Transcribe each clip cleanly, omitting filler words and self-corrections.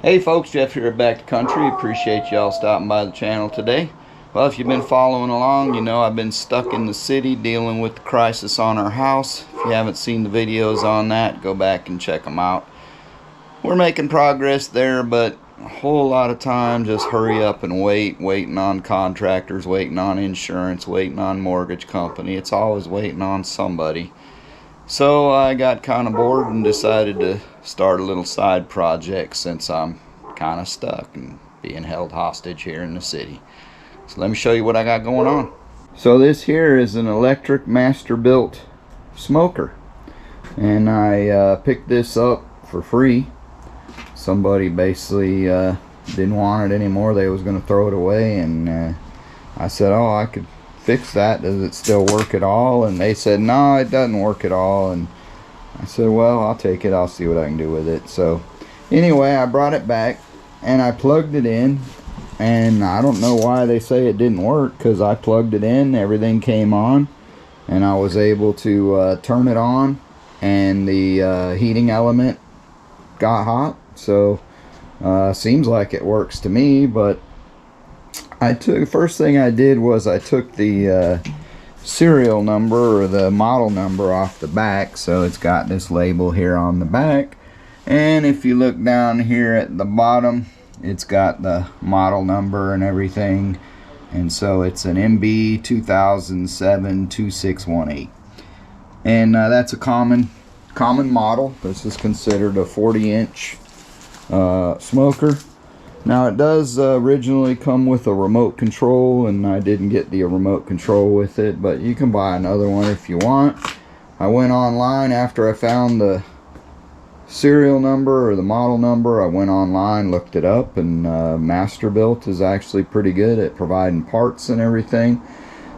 Hey folks, Jeff here at Back to Country. Appreciate y'all stopping by the channel today. Well, if you've been following along, you know I've been stuck in the city dealing with the crisis on our house. If you haven't seen the videos on that, go back and check them out. We're making progress there, but a whole lot of time just hurry up and waiting on contractors, waiting on insurance, waiting on mortgage company. It's always waiting on somebody. So I got kind of bored and decided to start a little side project since I'm kind of stuck and being held hostage here in the city. So let me show you what I got going on. So this here is an electric Masterbuilt smoker, and I picked this up for free. Somebody basically didn't want it anymore. They was going to throw it away, and I said, oh, I could fix that. Does it still work at all? And they said, no, it doesn't work at all. And I said, well, I'll take it. I'll see what I can do with it. So anyway, I brought it back and I plugged it in, and I don't know why they say it didn't work, because I plugged it in, everything came on, and I was able to turn it on, and the heating element got hot. So seems like it works to me. But first thing I did was I took the serial number, or the model number, off the back. So it's got this label here on the back, and if you look down here at the bottom, it's got the model number and everything. And so it's an MB 2007 2618, and that's a common model. This is considered a 40-inch smoker. Now it does originally come with a remote control, and I didn't get the remote control with it, but you can buy another one if you want. I went online after I found the serial number or the model number. I went online, looked it up, and Masterbuilt is actually pretty good at providing parts and everything.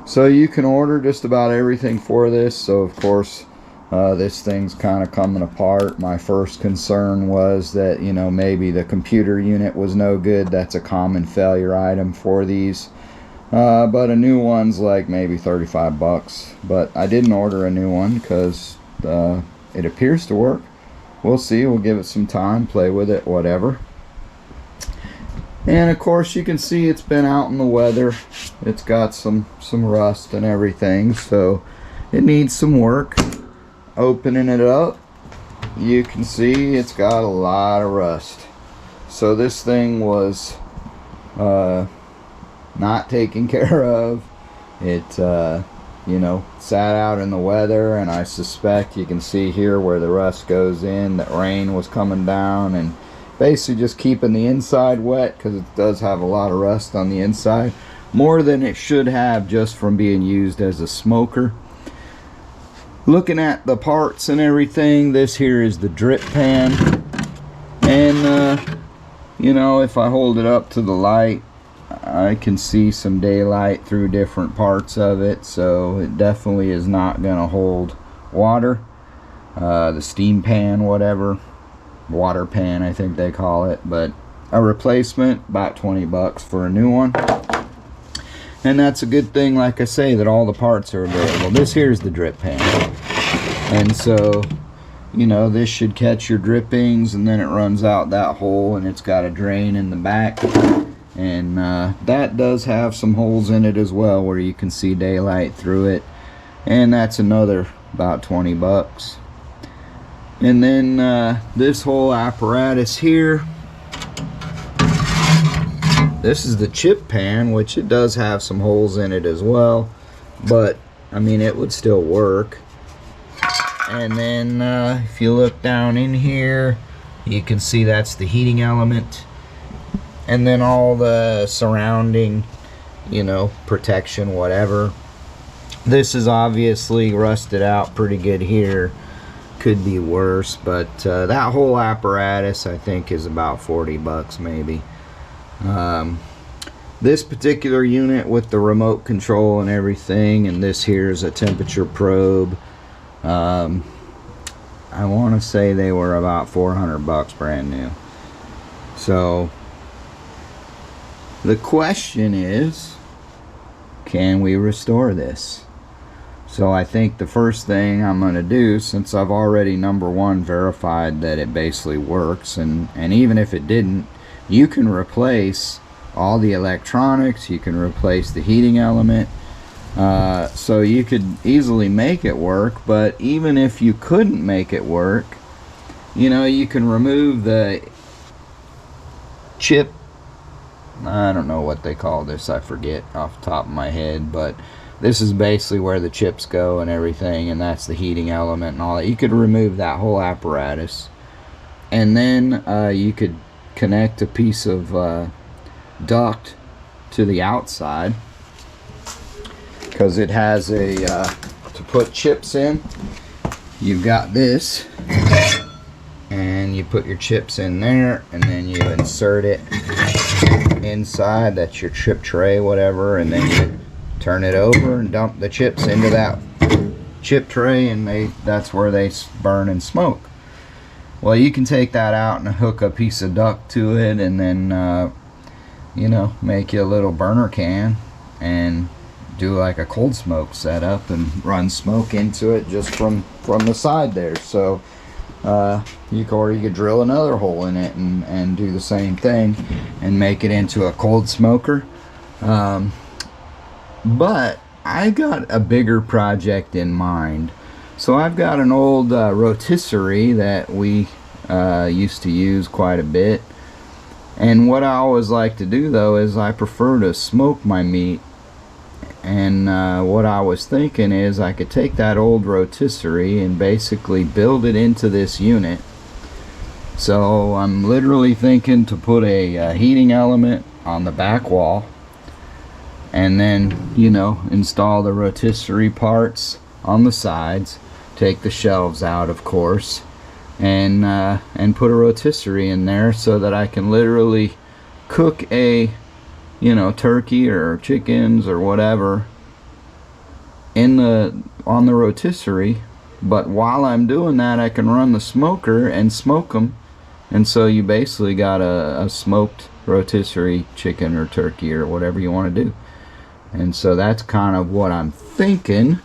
So you can order just about everything for this. So of course this thing's kind of coming apart. My first concern was that, you know, maybe the computer unit was no good. That's a common failure item for these. But a new one's like maybe 35 bucks. But I didn't order a new one because it appears to work. We'll see. We'll give it some time, play with it, whatever. And of course you can see it's been out in the weather. It's got some rust and everything, so it needs some work. Opening it up, you can see it's got a lot of rust. So this thing was not taken care of. It you know, sat out in the weather, and I suspect you can see here where the rust goes in, that rain was coming down and basically just keeping the inside wet, because it does have a lot of rust on the inside, more than it should have just from being used as a smoker. Looking at the parts and everything, this here is the drip pan, and you know, if I hold it up to the light, I can see some daylight through different parts of it. So it definitely is not going to hold water. The steam pan, whatever, water pan I think they call it. But a replacement, about 20 bucks for a new one. And that's a good thing, like I say, that all the parts are available. This here is the drip pan, and so, you know, this should catch your drippings, and then it runs out that hole, and it's got a drain in the back, and that does have some holes in it as well where you can see daylight through it, and that's another about 20 bucks. And then this whole apparatus here, this is the chip pan, which it does have some holes in it as well, but I mean, it would still work. And then if you look down in here, you can see that's the heating element, and then all the surrounding, you know, protection, whatever. This is obviously rusted out pretty good here. Could be worse, but that whole apparatus I think is about 40 bucks maybe. This particular unit with the remote control and everything, and this here is a temperature probe. I want to say they were about 400 bucks brand new. So the question is, can we restore this? So I think the first thing I'm going to do, since I've already number one verified that it basically works, and even if it didn't, you can replace all the electronics, you can replace the heating element, so you could easily make it work. But even if you couldn't make it work, you know, you can remove the chip, I don't know what they call this, I forget off the top of my head, but this is basically where the chips go and everything, and that's the heating element and all that. You could remove that whole apparatus, and then you could connect a piece of duct to the outside, because it has a to put chips in. You've got this, and you put your chips in there, and then you insert it inside. That's your chip tray, whatever, and then you turn it over and dump the chips into that chip tray, and that's where they burn and smoke. Well, you can take that out and hook a piece of duct to it, and then you know, make you a little burner can and do like a cold smoke setup and run smoke into it just from the side there. So you could drill another hole in it and do the same thing and make it into a cold smoker. But I got a bigger project in mind. So I've got an old rotisserie that we used to use quite a bit. And what I always like to do, though, is I prefer to smoke my meat. And what I was thinking is I could take that old rotisserie and basically build it into this unit. So I'm literally thinking to put a heating element on the back wall, and then, you know, install the rotisserie parts on the sides, take the shelves out, of course, and put a rotisserie in there so that I can literally cook a, you know, turkey or chickens or whatever on the rotisserie. But while I'm doing that, I can run the smoker and smoke them, and so you basically got a smoked rotisserie chicken or turkey or whatever you want to do. And so that's kind of what I'm thinking.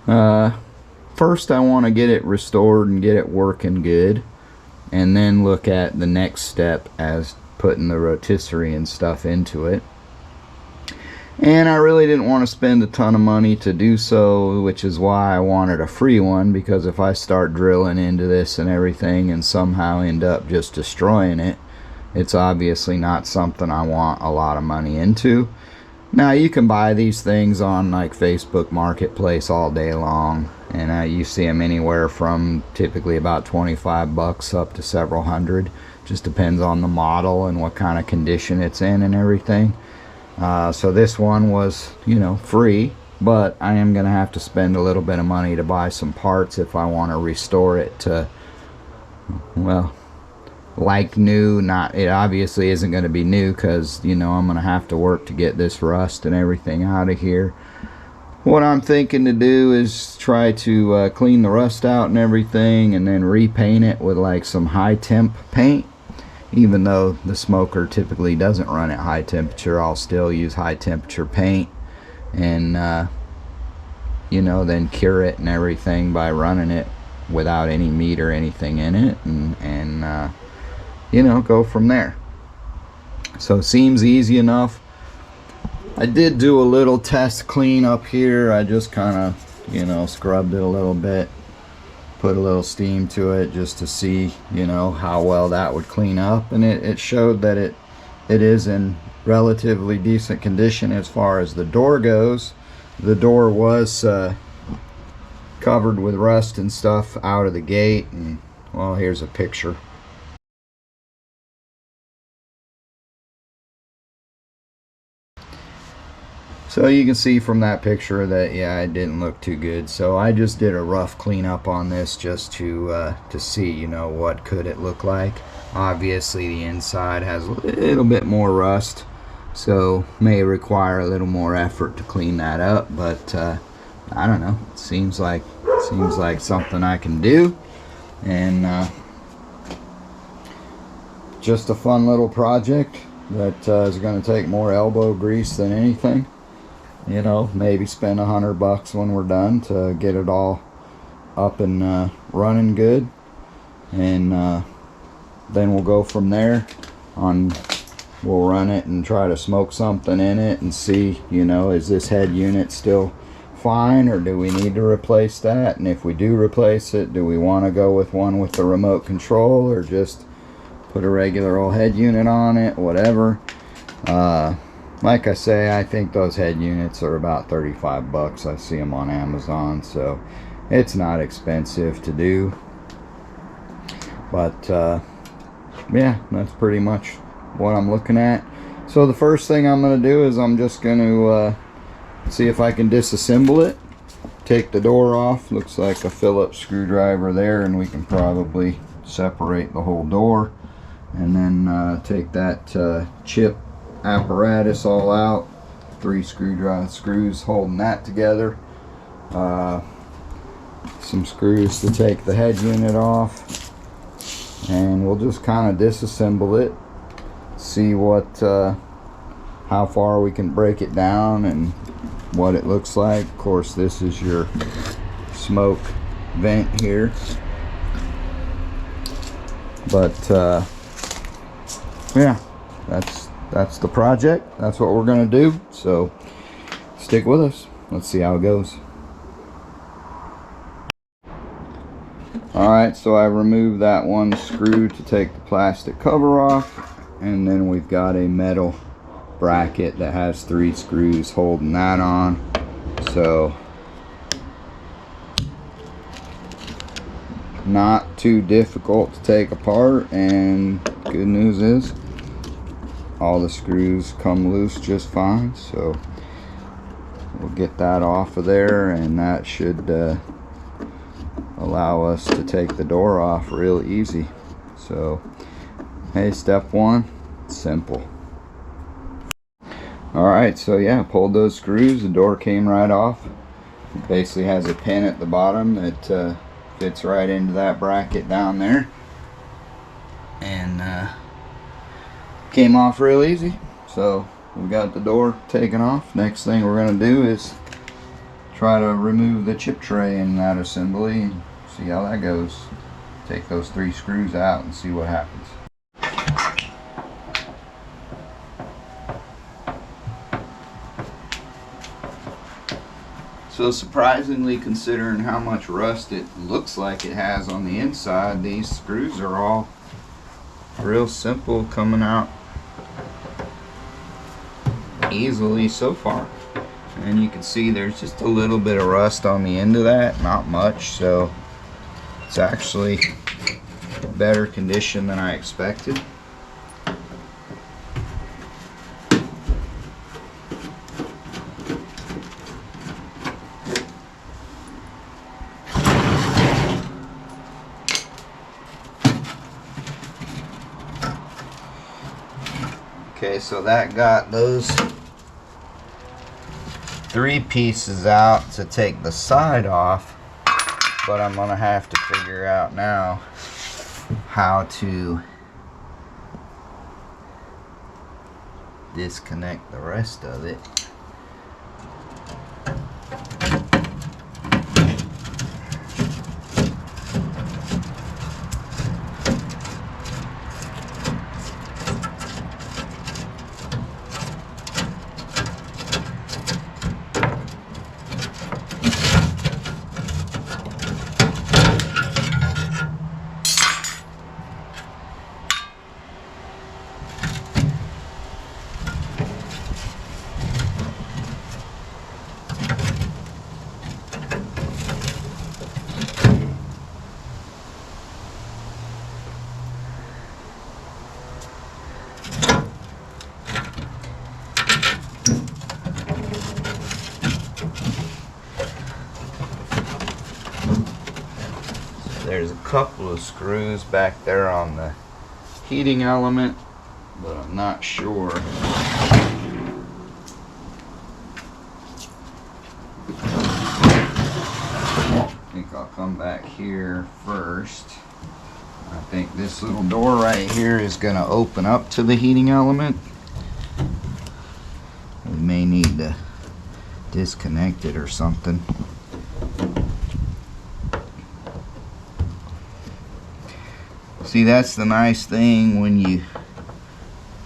First I want to get it restored and get it working good, and then look at the next step as putting the rotisserie and stuff into it. And I really didn't want to spend a ton of money to do so, which is why I wanted a free one, because if I start drilling into this and everything and somehow end up just destroying it, it's obviously not something I want a lot of money into. Now, you can buy these things on like Facebook Marketplace all day long, and you see them anywhere from typically about 25 bucks up to several hundred. Just depends on the model and what kind of condition it's in and everything. So this one was, you know, free, but I am going to have to spend a little bit of money to buy some parts if I want to restore it to, well, like new. Not, it obviously isn't going to be new, because, you know, I'm going to have to work to get this rust and everything out of here. What I'm thinking to do is try to clean the rust out and everything, and then repaint it with like some high temp paint. Even though the smoker typically doesn't run at high temperature, I'll still use high temperature paint, and you know, then cure it and everything by running it without any meat or anything in it, and you know, go from there. So it seems easy enough. I did do a little test clean up here. I just kind of, you know, scrubbed it a little bit, put a little steam to it just to see, you know, how well that would clean up, and it showed that it is in relatively decent condition as far as the door goes. The door was covered with rust and stuff out of the gate, and well, here's a picture. So you can see from that picture that, yeah, it didn't look too good. So I just did a rough cleanup on this just to see, you know, what could it look like. Obviously the inside has a little bit more rust, so may require a little more effort to clean that up, but I don't know, it seems like something I can do, and just a fun little project that is going to take more elbow grease than anything. you know, maybe spend $100 when we're done to get it all up and running good. And then we'll go from there on. We'll run it and try to smoke something in it and see, you know, is this head unit still fine, or do we need to replace that? And if we do replace it, do we want to go with one with the remote control, or just put a regular old head unit on it, whatever. Like I say, I think those head units are about $35. I see them on Amazon, so it's not expensive to do. But yeah, that's pretty much what I'm looking at. So the first thing I'm going to do is I'm just going to see if I can disassemble it, take the door off. Looks like a Phillips screwdriver there, and we can probably separate the whole door, and then take that chip apparatus all out. 3 screws holding that together, some screws to take the head unit off, and we'll just kind of disassemble it, see what how far we can break it down and what it looks like. Of course, this is your smoke vent here, but yeah, that's the project. That's what we're gonna do, so stick with us. Let's see how it goes. Alright, so I removed that one screw to take the plastic cover off, and then we've got a metal bracket that has 3 screws holding that on. So not too difficult to take apart, and good news is all the screws come loose just fine. So we'll get that off of there, and that should allow us to take the door off real easy. So hey, step 1, simple. Alright, so yeah, pulled those screws, the door came right off. It basically has a pin at the bottom that fits right into that bracket down there, and came off real easy. So we got the door taken off. Next thing we're going to do is try to remove the chip tray in that assembly and see how that goes. Take those 3 screws out and see what happens. So surprisingly, considering how much rust it looks like it has on the inside, these screws are all real simple, coming out easily so far. And you can see there's just a little bit of rust on the end of that, not much, so it's actually better condition than I expected. Okay, so that got those 3 pieces out to take the side off, but I'm gonna have to figure out now how to disconnect the rest of it. There's a couple of screws back there on the heating element, but I'm not sure. I think I'll come back here first. I think this little door right here is going to open up to the heating element. We may need to disconnected or something. See, that's the nice thing when you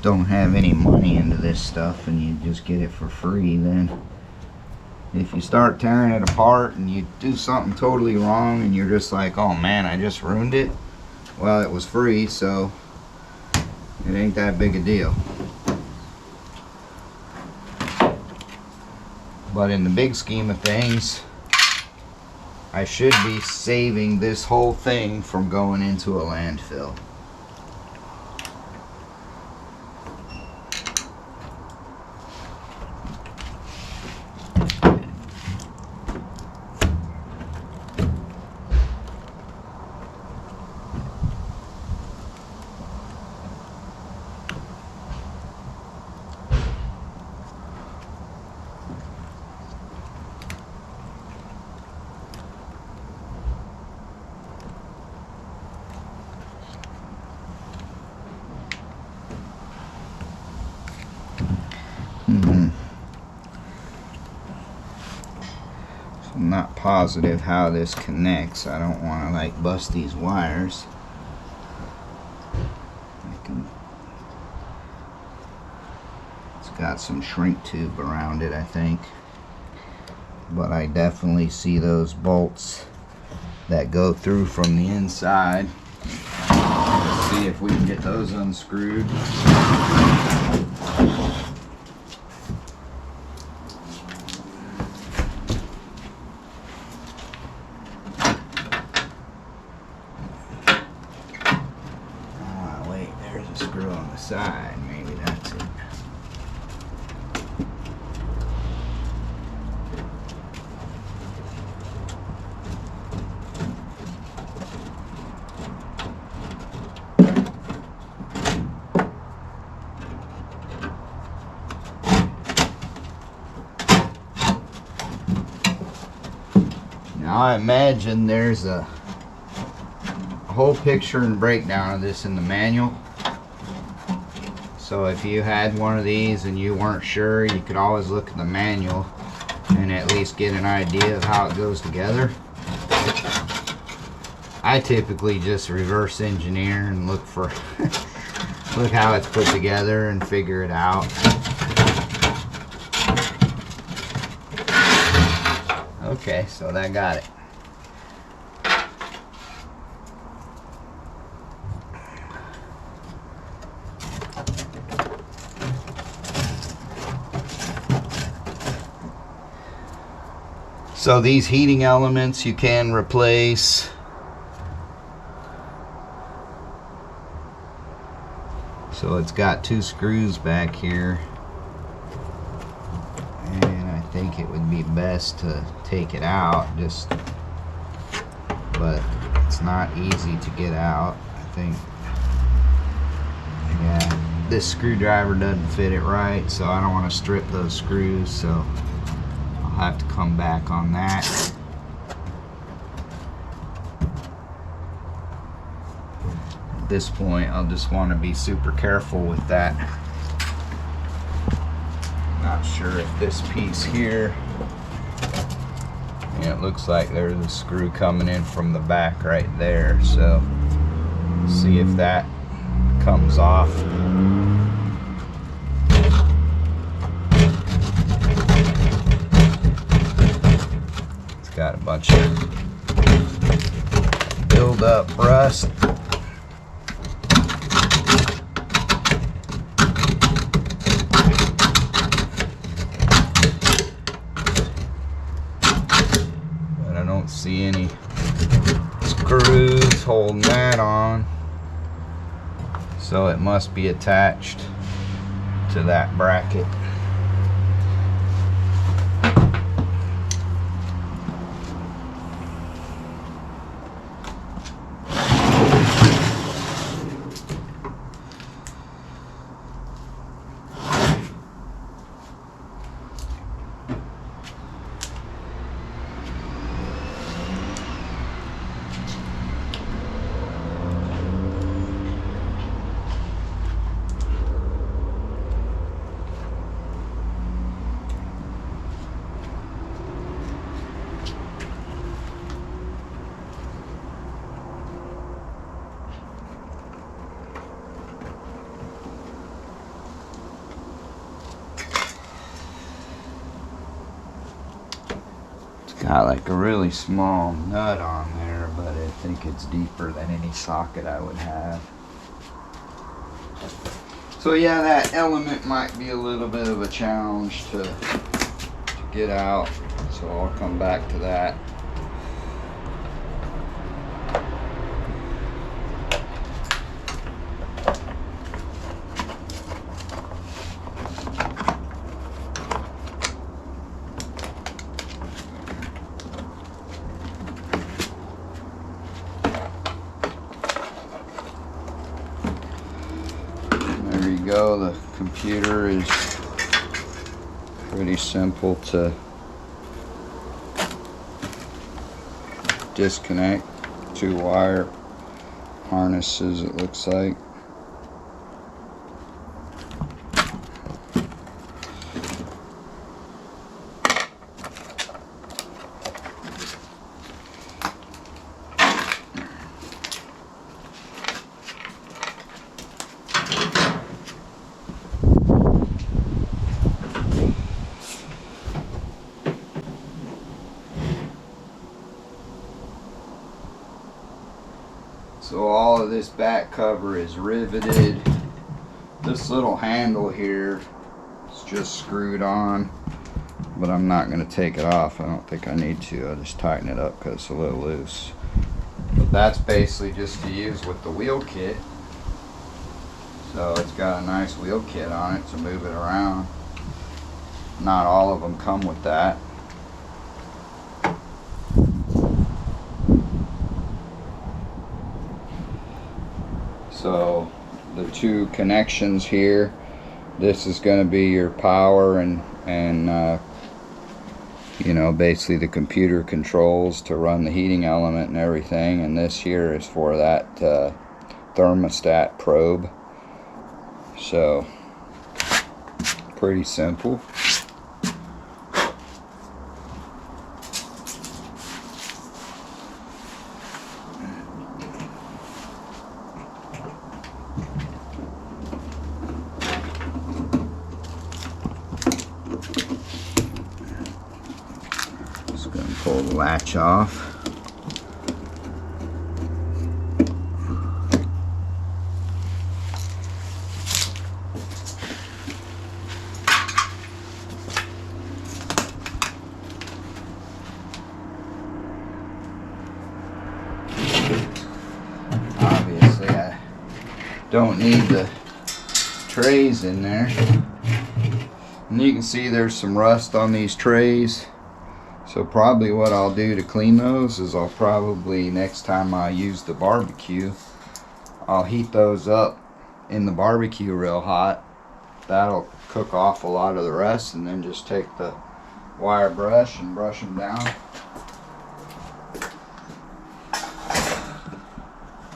don't have any money into this stuff and you just get it for free. Then if you start tearing it apart and you do something totally wrong and you're just like, oh man, I just ruined it, well, it was free, so it ain't that big a deal. But in the big scheme of things, I should be saving this whole thing from going into a landfill. So I'm not positive how this connects. I don't want to like bust these wires. It's got some shrink tube around it, I think. But I definitely see those bolts that go through from the inside. Let's see if we can get those unscrewed. Wait, there's a screw on the side. Maybe that's it. Now I imagine there's a whole picture and breakdown of this in the manual. So if you had one of these and you weren't sure, you could always look at the manual and at least get an idea of how it goes together. I typically just reverse engineer and look for look how it's put together and figure it out. Okay, so that got it. So these heating elements you can replace. So it's got two screws back here. And I think it would be best to take it out, but it's not easy to get out, I think. Yeah, this screwdriver doesn't fit it right, so I don't want to strip those screws, so I'll have to come back on that. At this point, I'll just want to be super careful with that. Not sure if this piece here, yeah, it looks like there's a screw coming in from the back right there, so see if that comes off. It's got a bunch of build up rust. See any screws holding that on, so it must be attached to that bracket. got like a really small nut on there, but I think it's deeper than any socket I would have. So yeah, that element might be a little bit of a challenge to get out, so I'll come back to that. There you go, the computer is pretty simple to disconnect. 2 wire harnesses, it looks like. So all of this back cover is riveted. This little handle here is just screwed on, but I'm not going to take it off. I don't think I need to. I'll just tighten it up because it's a little loose. But that's basically just to use with the wheel kit. So it's got a nice wheel kit on it to move it around. Not all of them come with that. So the 2 connections here, this is going to be your power and you know, basically the computer controls to run the heating element and everything, and this here is for that thermostat probe. So pretty simple. Just going to pull the latch off. Obviously, I don't need the trays in there. And you can see there's some rust on these trays. So probably what I'll do to clean those is I'll probably, next time I use the barbecue, I'll heat those up in the barbecue real hot. That'll cook off a lot of the rest, and then just take the wire brush and brush them down.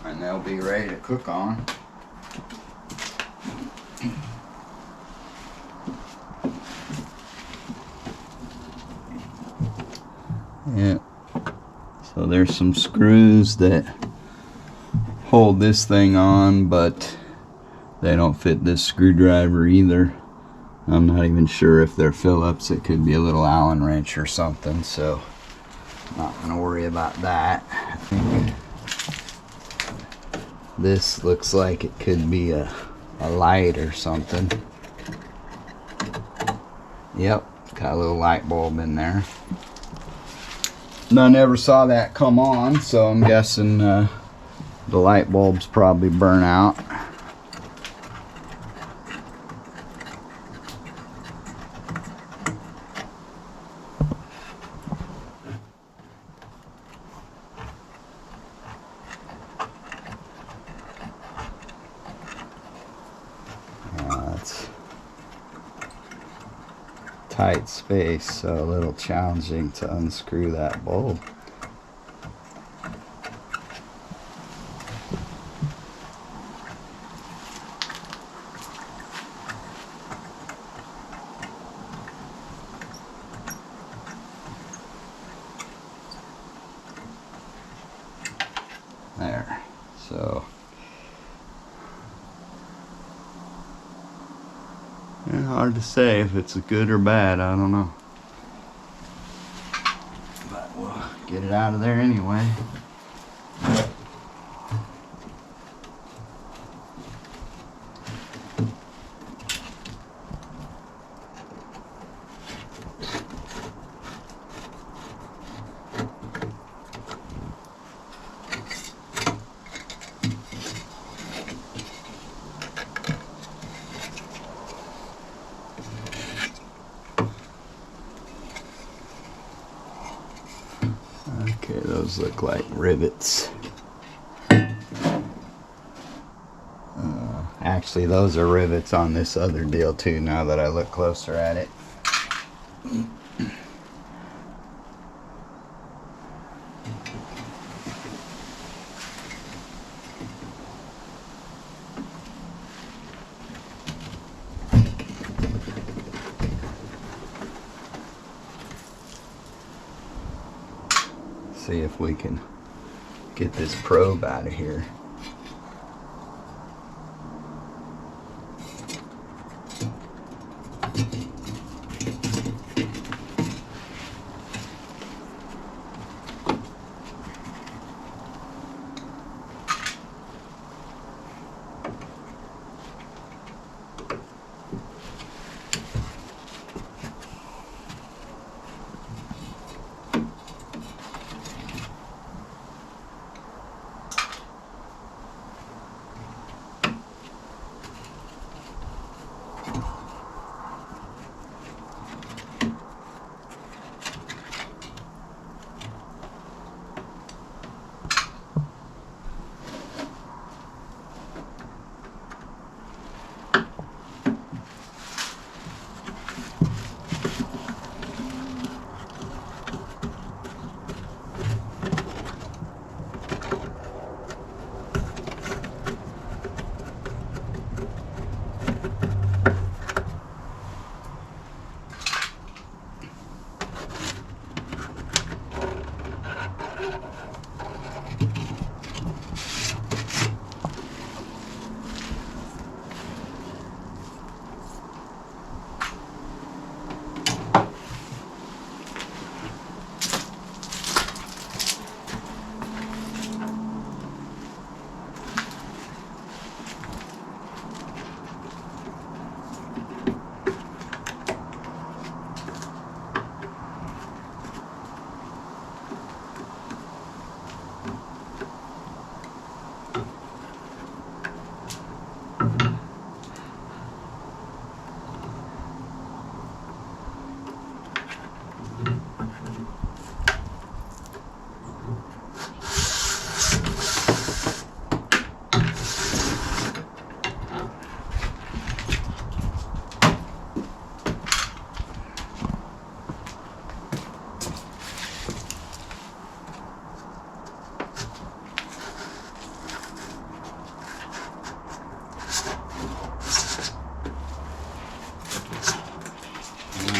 And they'll be ready to cook on. Yeah, so there's some screws that hold this thing on, but they don't fit this screwdriver either. I'm not even sure if they're Phillips. It could be a little Allen wrench or something, so not gonna worry about that. This looks like it could be a light or something. Yep, got a little light bulb in there. And I never saw that come on, so I'm guessing the light bulbs probably burn out. That's tight space, so a little challenging to unscrew that bulb. There, so yeah, hard to say if it's good or bad, I don't know. But we'll get it out of there anyway. Okay, those look like rivets. Actually, those are rivets on this other deal too, now that I look closer at it. See if we can get this probe out of here.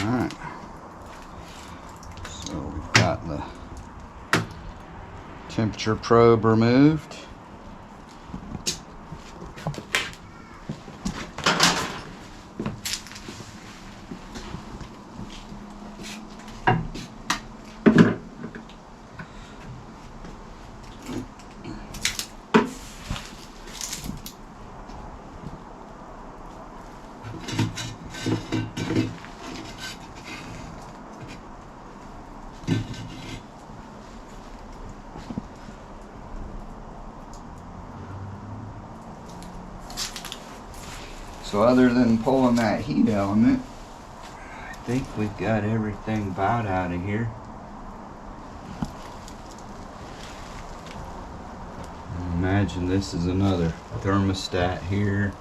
Alright, so we've got the temperature probe removed. So other than pulling that heat element, I think we've got everything about out of here. Imagine this is another thermostat here.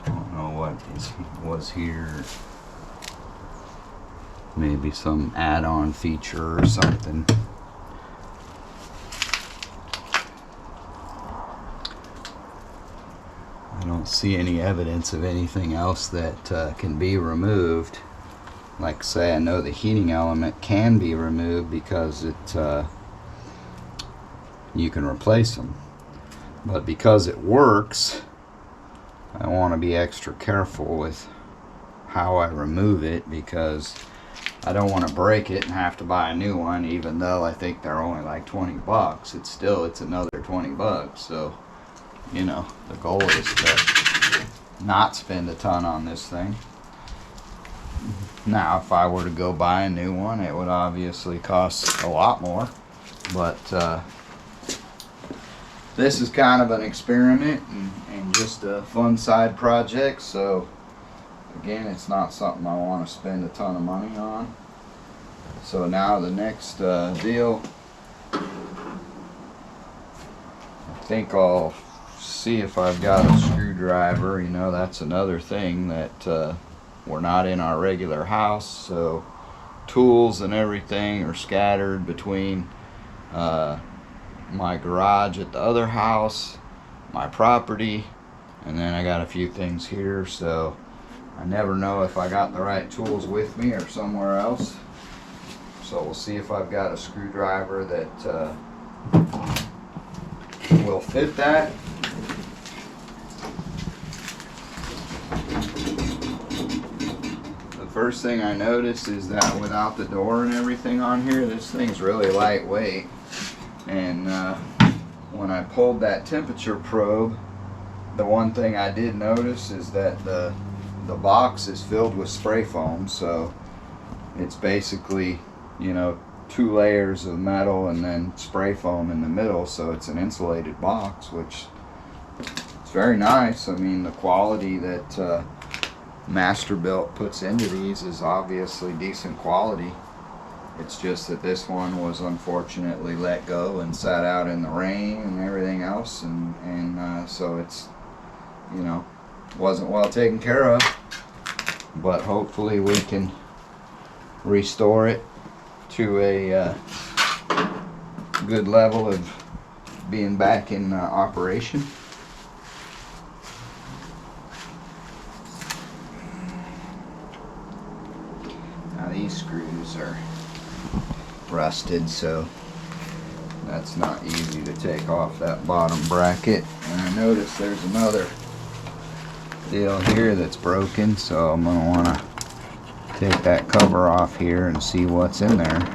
Don't know what this was here. Maybe some add-on feature or something. I don't see any evidence of anything else that can be removed. Like I say, I know the heating element can be removed because you can replace them. But because it works, I want to be extra careful with how I remove it, because I don't want to break it and have to buy a new one, even though I think they're only like 20 bucks. It's another 20 bucks. So, you know, the goal is to not spend a ton on this thing. Now, if I were to go buy a new one, it would obviously cost a lot more. But this is kind of an experiment and just a fun side project. So, again, it's not something I want to spend a ton of money on. So now the next deal, I think I'll see if I've got a screwdriver. You know, that's another thing that we're not in our regular house, so tools and everything are scattered between my garage at the other house, my property, and then I got a few things here, so I never know if I got the right tools with me or somewhere else. So we'll see if I've got a screwdriver that will fit that. The first thing I noticed is that without the door and everything on here, this thing's really lightweight. And when I pulled that temperature probe, the one thing I did notice is that the box is filled with spray foam, so it's basically, you know, 2 layers of metal and then spray foam in the middle, so it's an insulated box, which it's very nice. I mean, the quality that Masterbuilt puts into these is obviously decent quality. It's just that this one was unfortunately let go and sat out in the rain and everything else, and so it's, you know, wasn't well taken care of, but hopefully we can restore it to a good level of being back in operation. Now these screws are rusted, so that's not easy to take off that bottom bracket. And I noticed there's another deal here that's broken, so I'm going to want to take that cover off here and see what's in there.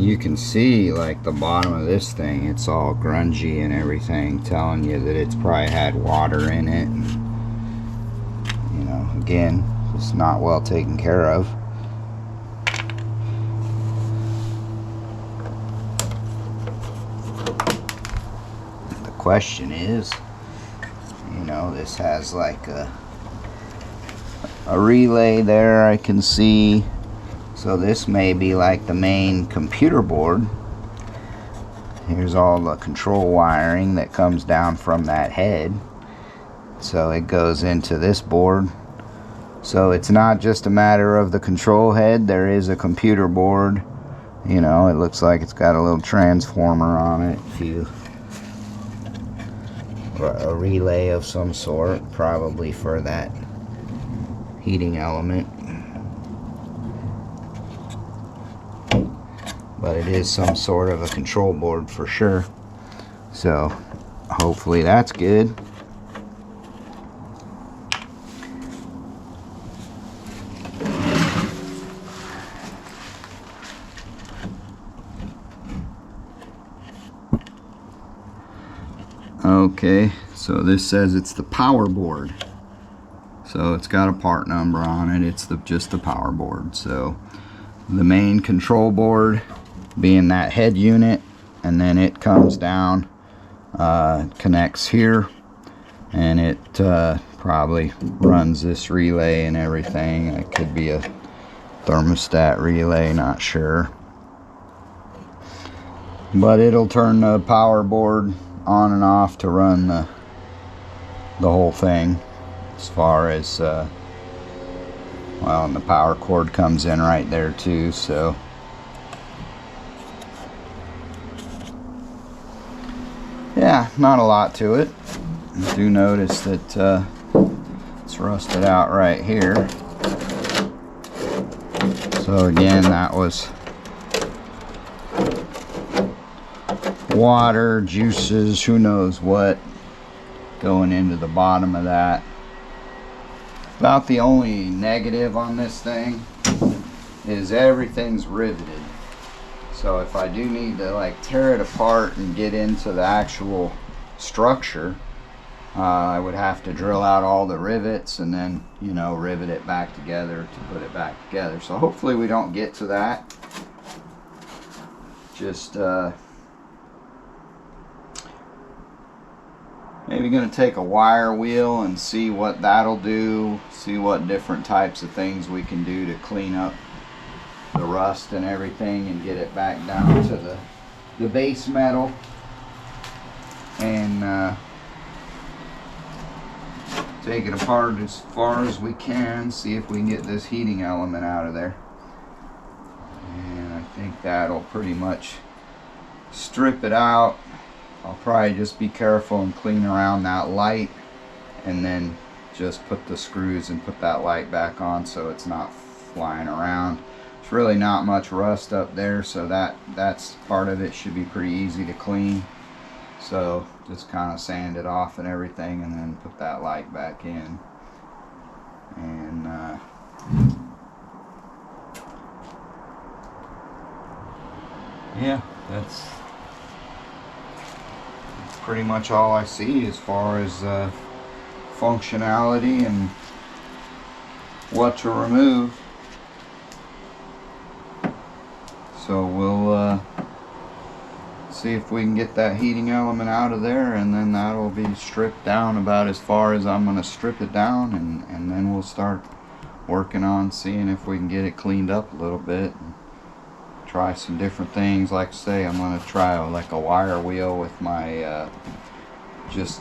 You can see like the bottom of this thing, it's all grungy and everything, telling you that it's probably had water in it, and, you know, again, it's not well taken care of. The question is, you know, this has like a relay there I can see. So this may be like the main computer board. Here's all the control wiring that comes down from that head. So it goes into this board. So it's not just a matter of the control head. There is a computer board. You know, it looks like it's got a little transformer on it. Or a relay of some sort, probably for that heating element. But it is some sort of a control board for sure. So hopefully that's good. Okay, so this says it's the power board. So it's got a part number on it. It's just the power board. So the main control board being that head unit, and then it comes down, connects here, and it probably runs this relay and everything. It could be a thermostat relay, not sure, but it'll turn the power board on and off to run the whole thing, as far as Well, and the power cord comes in right there too, so yeah, not a lot to it. I do notice that it's rusted out right here. So again, that was water, juices, who knows what, going into the bottom of that. About the only negative on this thing is everything's riveted. So if I do need to like tear it apart and get into the actual structure, I would have to drill out all the rivets and then, you know, rivet it back together to put it back together. So hopefully we don't get to that. Just maybe going to take a wire wheel and see what that'll do, see what different types of things we can do to clean up the rust and everything and get it back down to the base metal, and take it apart as far as we can, see if we can get this heating element out of there. And I think that'll pretty much strip it out. I'll probably just be careful and clean around that light, and then just put the screws and put that light back on so it's not flying around. There's really not much rust up there, so that's part of it. Should be pretty easy to clean. So just kind of sand it off and everything, and then put that light back in. And yeah, that's pretty much all I see as far as functionality and what to remove. So we'll see if we can get that heating element out of there, and then that'll be stripped down about as far as I'm going to strip it down, and then we'll start working on seeing if we can get it cleaned up a little bit and try some different things. Like I say, I'm going to try like a wire wheel with my just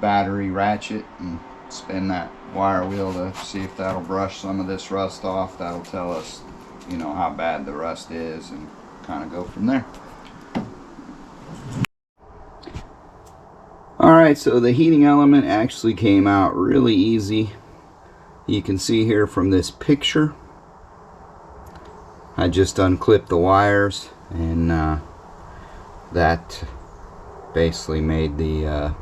battery ratchet and spin that wire wheel to see if that'll brush some of this rust off. That'll tell us, you know, how bad the rust is, and kind of go from there. Alright, so the heating element actually came out really easy. You can see here from this picture, I just unclipped the wires, and that basically made the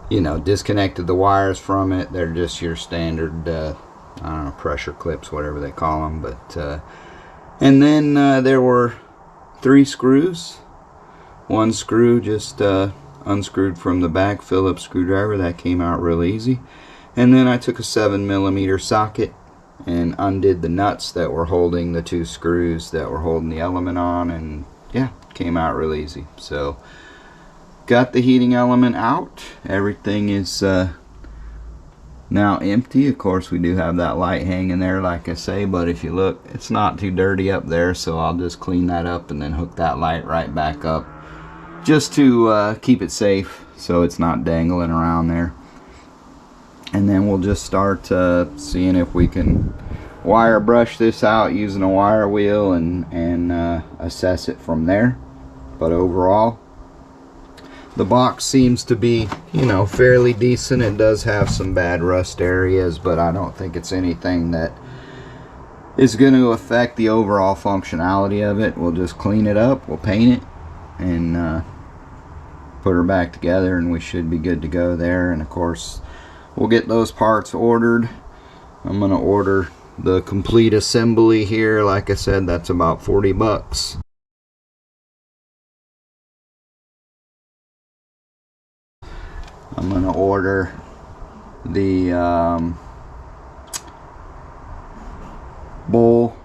you know, disconnected the wires from it. They're just your standard I don't know, pressure clips, whatever they call them. But and then there were 3 screws. One screw just unscrewed from the back Phillips screwdriver. That came out really easy. And then I took a 7mm socket and undid the nuts that were holding the 2 screws that were holding the element on, and yeah, came out real easy. So got the heating element out. Everything is now empty. Of course, we do have that light hanging there, like I say, but if you look, it's not too dirty up there, so I'll just clean that up and then hook that light right back up, just to keep it safe so it's not dangling around there. And then we'll just start seeing if we can wire brush this out using a wire wheel and assess it from there. But overall, the box seems to be, you know, fairly decent. It does have some bad rust areas, but I don't think it's anything that is going to affect the overall functionality of it. We'll just clean it up, we'll paint it, and put her back together, and we should be good to go there. And of course, we'll get those parts ordered. I'm going to order the complete assembly here. Like I said, that's about 40 bucks. I'm going to order the bowl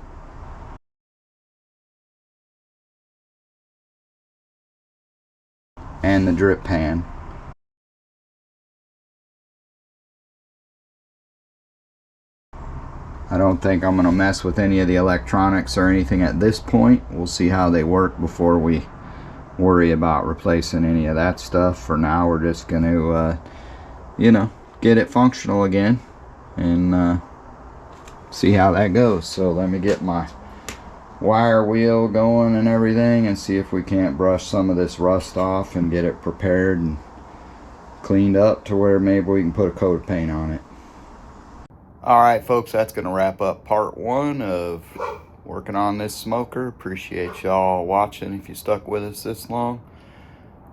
and the drip pan. I don't think I'm going to mess with any of the electronics or anything at this point. We'll see how they work before we worry about replacing any of that stuff. For now, we're just going to you know, get it functional again. and see how that goes. So let me get my wire wheel going and everything and see if we can't brush some of this rust off and get it prepared and cleaned up to where maybe we can put a coat of paint on it. Alright folks, that's going to wrap up part 1 of working on this smoker. Appreciate y'all watching. If you stuck with us this long,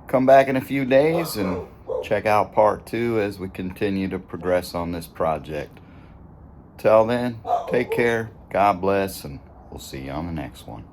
come back in a few days and check out part 2 as we continue to progress on this project. Till then, take care, God bless, and we'll see you on the next one.